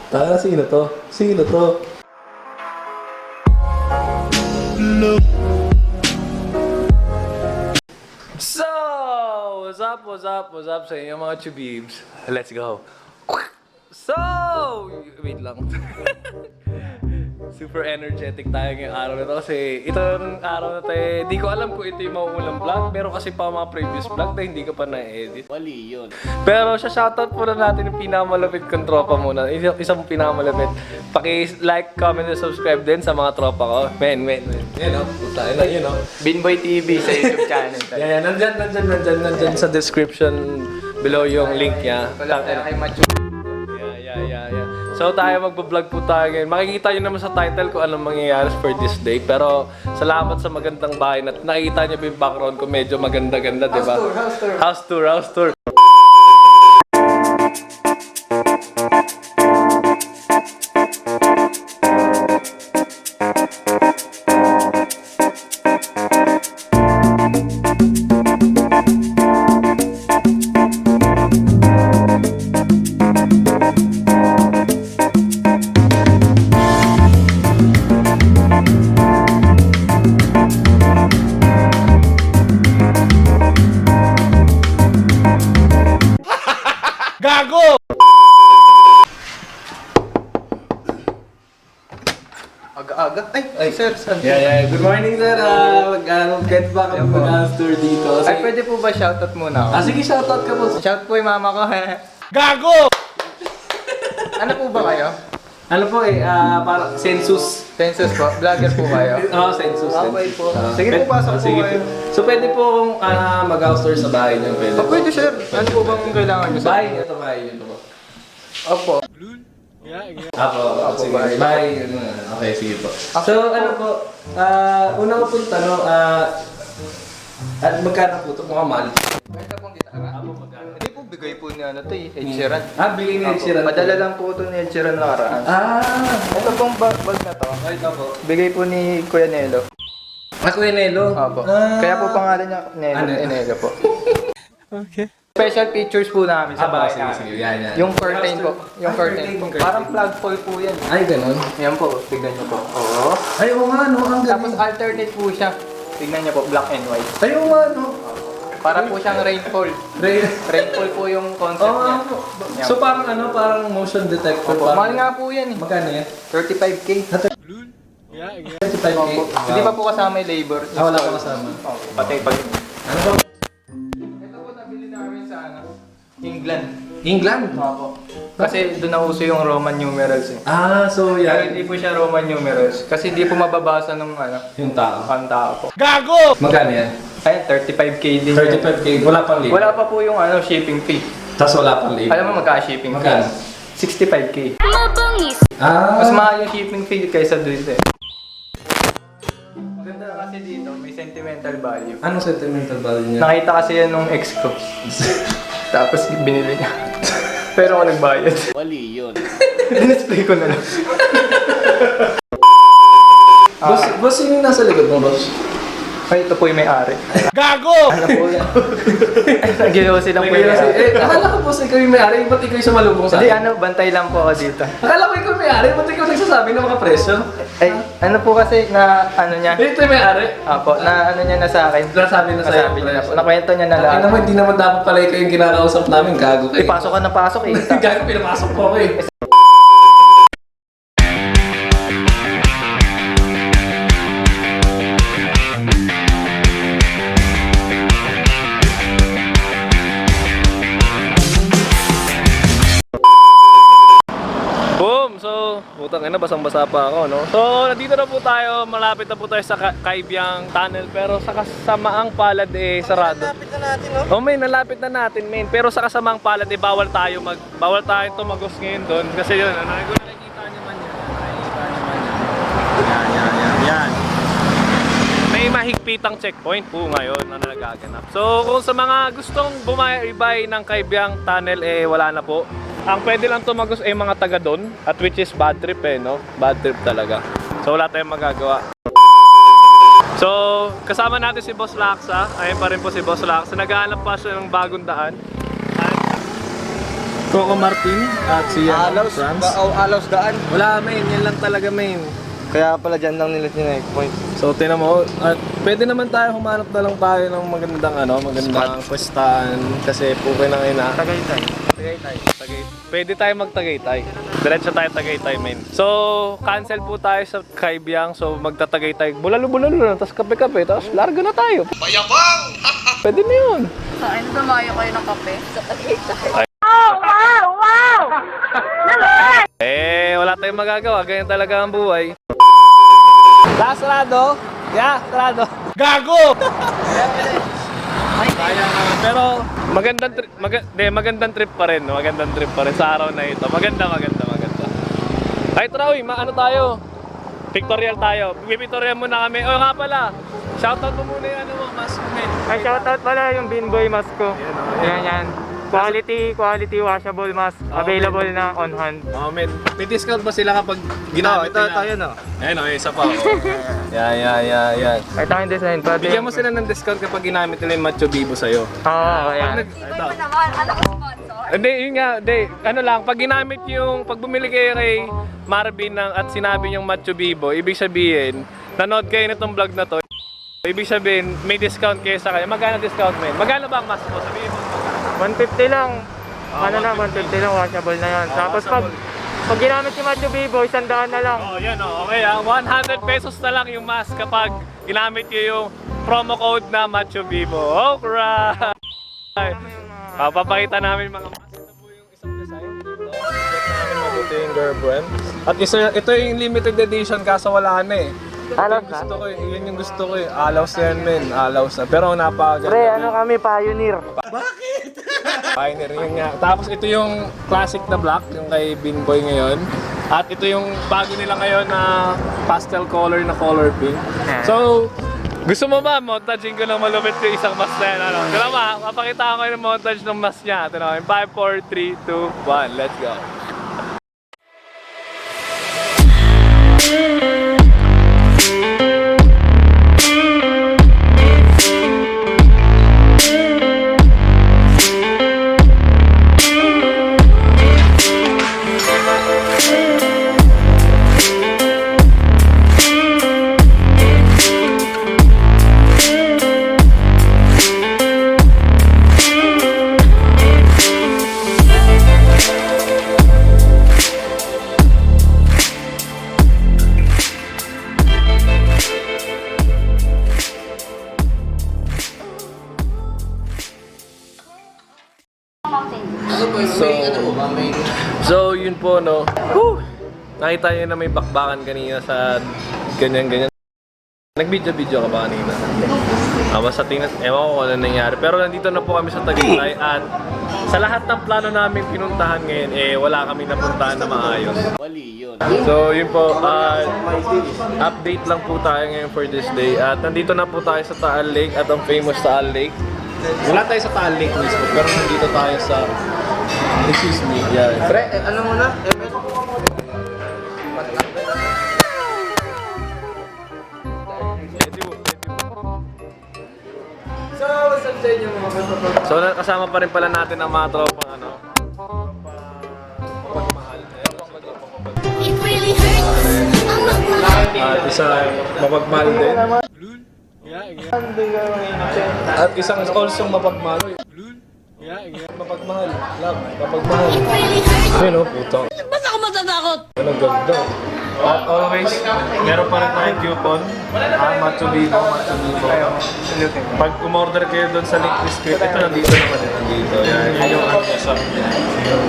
Taka, sino to? Sino to? So, what's up sa inyo mga chubibs? Let's go. So, wait lang. Super energetic tayo ngayong araw na to kasi itong araw na to di ko alam kung ito yung mauulang vlog, pero kasi pa mga previous vlog na hindi ko pa na-edit. Wali yun. Pero shoutout muna natin yung pinakamalapit kong tropa muna. Isang pinakamalapit. Paki-like, comment, and subscribe din sa mga tropa ko. Men. Yan o. Tayo na yun o. Binboy TV sa YouTube channel. Yan. Nandyan sa description below yung link niya. Wala tayo kay Machu. Yeah. So tayo magbablog po tayo ngayon. Makikita nyo naman sa title kung anong mangyayari for this day. Pero salamat sa magandang bahay na nakikita nyo ba yung background ko medyo maganda-ganda, diba? House tour. Gago! Aga-aga. Ay, sir. Yeah. Good morning, sir. Get back ang mag-house tour dito. Ay, pwede po ba shoutout muna ako? Sige, shoutout ka po. Shout po yung mama ko. Gago! Ano po ba kayo? Ano po para census. Census po. Vlogger po kayo. Oo, census. Okay po. Sige po, pasok po Sige kayo. So, pwede po akong mag-house tour sa bahay niyo. Pwede. Pwede, sir. Ano po bang kailangan nyo, sir? Bahay niyo. Ito bahay niyo po. Opo. Apo, sige. Bahay niyo. Okay, sige po. So, ano po, una ko pong tanong, at magkano po ito? Mukhang mahal. Pwede pong gitara. Apo, magkano? Hindi po, bigay po niya Ed Sheeran. Bigay ni Ed Sheeran. Padala lang po ito ni Ed Sheeran nakaraan. Ito pong bag na to. Ito po. Bigay po ni Kuya Nelo. Kuya Nelo? Opo. Kaya po pangalan niya Nelo po. Okay. Special features po namin sa bahay namin. Sige. Yan. Yung curtain po. Yung curtain po. Parang flagpole po yan. Ay, ganun. Yan po. Tignan niyo po. Oo. Ay, oo nga, no? Ang Tapos galing. alternate po siya. Tignan niyo po. Black and white. Ay, oo nga, no? Para po siyang rainfall. Rainfall po yung concept Oo niya. nga po. So, parang motion detector. Opo. Mahal nga po yan eh. Magkano yan? 35K. 35K. Opo. Hindi pa po kasama yung labor. Wala pa kasama. Opo. Patay pag. Ano ba? Ito po nabili namin sa England. England? Opo. Kasi doon na uso yung Roman numerals eh. So Pero yan. hindi po siya Roman numerals. Kasi hindi po mababasa ng Yung tao. ang tao po. Gago! Magkano yan? Ayun, 35K din. 35K. Wala pang libre. Wala pa po yung shipping fee. Tapos wala pang libre. Alam mo magka-shipping fee? Magkano? 65K. Mabangis. Mas mahal yung shipping fee kaysa dito eh. Maganda kasi dito, may sentimental value. Anong sentimental value niya? Nakita kasi yan nung ex ko. Tapos binili niya. Pero ako nagbayad. Wali yun. Dinisplay ko na lang. Boss, sino yung nasa likod mo, boss? Ay, ito po yung may-ari. Gago! Ano po yan? Nag-iossi lang po yung may-ari. Akala ko, boss, ikaw yung may-ari. Ba't ikaw yung sumalubong sa Hindi, akin? bantay lang po ako dito. Akala ko ikaw yung may-ari. Ba't ikaw nagsasabi ng mga presyo? Ay, ano po kasi na niya? Ito yung may-ari. Apo, na niya na sa akin. Nasabi na sa'yo. Nasabi niya na po. Nakwento niya na Ay lahat. naman, hindi naman dapat pala ikaw yung kinakausap namin. Gago kayo. Pasok ka na pasok eh. Gago, pinapasok po ako eh. Boom! So, putang ina, basang-basa pa ako, no? So, nandito na po tayo, malapit na po tayo sa Kaibyang Tunnel, pero sa kasamaang palad sarado. Nalapit na natin, no? Oh, may nalapit na natin, main. Pero sa kasamaang palad bawal tayong tumagos ngayon doon kasi yun, nakikita niyo man yan. Yan. May mahigpitang checkpoint po ngayon na nagaganap. So, kung sa mga gustong bumaybay ng Kaibyang Tunnel, wala na po. Ang pwede lang tumagos ay mga taga doon, at which is bad trip no? Bad trip talaga. So wala tayong magagawa. So kasama natin si Boss Laksa. Ayun pa rin po si Boss Laksa. Naghahanap pa siya ng bagong daan. Coco Martin at si Franz. Alaws daan. Wala main, yan lang talaga main. Kaya pala dyan lang nila tinake point. So tinan mo, at pwede naman tayo humanap na lang tayo ng magandang pwestaan kasi puke na ina. Tagaytay. Pwede tayo magtagaytay. Diretso tayo Tagaytay, men. So, cancel po tayo sa Kaibyang. So, magtatagaytay. Bulalo-bulalo lang, tapos kape-kape, tapos larga na tayo. Mayabang! Pwede na yun. Saan dumayo kayo ng kape? Sa Tagaytay. Wala tayong magagawa. Ganyan talaga ang buhay. Sarado? Yeah, sarado. Gago! Pero magandang trip pa rin. Magandang trip pa rin sa araw na ito. Maganda. Kahit Rawi, ano tayo? Pictorial tayo. Pictorial muna kami. O nga pala, shoutout mo muna yung mask mo. Ay, shoutout pala yung Binboy mask ko. Yan. Quality washable mask. Available na on hand. Oh, may discount ba sila kapag ginamit nila? Tayo na. Ayun, isa pa. Yan. Ito ang design. Bigyan mo sila ng discount kapag ginamit nila yung Macho Bibo sa'yo. Oo, yan. Iba mo naman, ano ko sponsor? Hindi, yun nga, ano lang, pag ginamit pag bumili kayo kay Marvin at sinabi niyong Macho Bibo, ibig sabihin, nanood kayo nitong vlog na to, ibig sabihin, may discount kayo sa kanya. Magkano discount, men? Magkano ba ang mask mo? Sabihin mo, 150 lang. 150 lang, washable na yan. Tapos pag ginamit si Macho Bibo, 100 na lang. yan okay 100 pesos na lang yung mask kapag ginamit niyo yung promo code na Macho Bibo. Oh, crap! Papakita namin mga mask. Ito po yung isang design dito. Namin mabuti yung girlfriend. At ito yung limited edition kaso wala na eh. Alaws na? Yun yung gusto ko eh. Alaws yan, men. Alaws na. Pero napakaganda. Pre, ano kami, pioneer. Pioneer yun nga. Tapos ito yung classic na black, yung kay Binboy ngayon. At ito yung bago nila ngayon na pastel color na color pink. So, gusto mo ba montage ko ng malupit yung isang mask na yan? Ano? Kaya papakita ko yung montage ng mask niya. Ito na, 5, 4, 3, 2, 1. Let's go. So yun po no. Nakita niyo na may bakbakan kanina sa ganyan. Nag-video ka ba kanina? Basta tingnan, ewan ko kung ano nangyari. Pero nandito na po kami sa Tagaytay at sa lahat ng plano namin pinuntahan ngayon, wala kami napuntahan na maayos. So yun po, update lang po tayo ngayon for this day. At nandito na po tayo sa Taal Lake at ang famous Taal Lake. Wala tayo sa Taal Lake mismo, pero nandito tayo sa... Excuse me, yeah. Pre, ano muna? So, what's up sa inyo mga kapatid? So kasama pa rin pala natin ang mga tropang mapagmahal. It really hurts. I'm not lying. At isa mapagmahal din. At isang also mapagmahal. Mapagmahal. Love. Mapagmahal. It really hurts. Ayun o, putang. Ba't ako matatakot? Ano ganda. At always, meron pa rin tayong coupon. Macho Bibo. Pag umorder kayo doon sa link description, ito nandito naman din. Nandito. Yan yung ano sa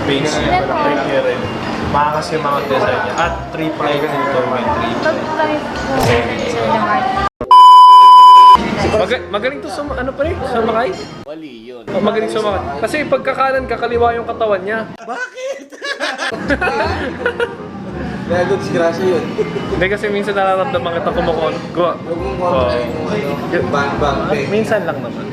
page niya. Right here rin. Makakas yung mga design niya. At 3 pa kayo dito. May 3. Magaling to ano pa rin? Sumakay? Wali yun. Magaling sumakay. Kasi pagkakanan, kakaliwa yung katawan niya. Bakit? Kaya good, disgrasya yun. Hindi kasi minsan nararamdaman kita kumukon. Gawa. Huwag mong bang. Minsan lang naman.